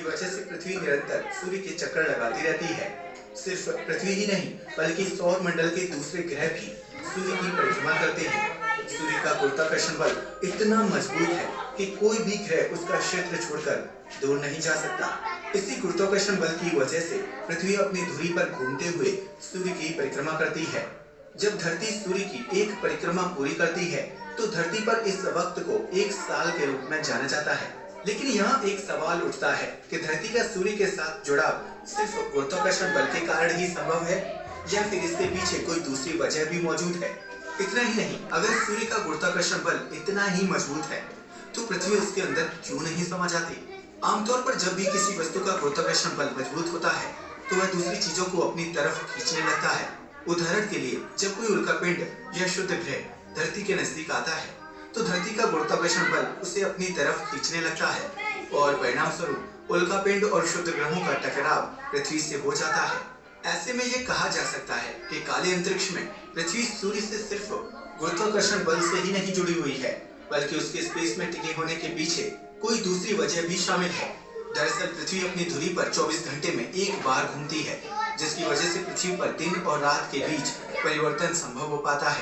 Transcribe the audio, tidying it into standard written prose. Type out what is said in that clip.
जिसकी वजह से पृथ्वी निरंतर सूर्य के चक्कर लगाती रहती है। सिर्फ पृथ्वी ही नहीं बल्कि सौर मंडल के दूसरे ग्रह भी सूर्य की परिक्रमा करते हैं। सूर्य का गुरुत्वाकर्षण बल इतना मजबूत है कि कोई भी ग्रह उसका क्षेत्र छोड़कर दूर नहीं जा सकता। इसी गुरुत्वाकर्षण बल की वजह से पृथ्वी अपनी धुरी पर घूमते हुए सूर्य की परिक्रमा करती है। जब धरती सूर्य की एक परिक्रमा पूरी करती है तो धरती पर इस वक्त को एक साल के रूप में जाना जाता है। लेकिन यहाँ एक सवाल उठता है कि धरती का सूर्य के साथ जुड़ाव सिर्फ गुरुत्वाकर्षण बल के कारण ही संभव है या फिर इसके पीछे कोई दूसरी वजह भी मौजूद है। इतना ही नहीं, अगर सूर्य का गुरुत्वाकर्षण बल इतना ही मजबूत है तो पृथ्वी उसके अंदर क्यों नहीं समा जाती। आमतौर पर जब भी किसी वस्तु का गुरुत्वाकर्षण बल मजबूत होता है तो वह दूसरी चीजों को अपनी तरफ खींचने लगता है। उदाहरण के लिए, जब कोई उल्कापिंड या शुद्ध ग्रह धरती के नजदीक आता है तो धरती का गुरुत्वाकर्षण बल उसे अपनी तरफ खींचने लगता है और परिणाम स्वरूप उल्कापिंड और शुद्ध ग्रहों का टकराव पृथ्वी से हो जाता है। ऐसे में ये कहा जा सकता है कि काले अंतरिक्ष में पृथ्वी सूर्य से सिर्फ गुरुत्वाकर्षण बल से ही नहीं जुड़ी हुई है बल्कि उसके स्पेस में टिके होने के पीछे कोई दूसरी वजह भी शामिल है। दरअसल पृथ्वी अपनी धुरी पर 24 घंटे में एक बार घूमती है, जिसकी वजह से पृथ्वी पर दिन और रात के बीच परिवर्तन संभव हो पाता है।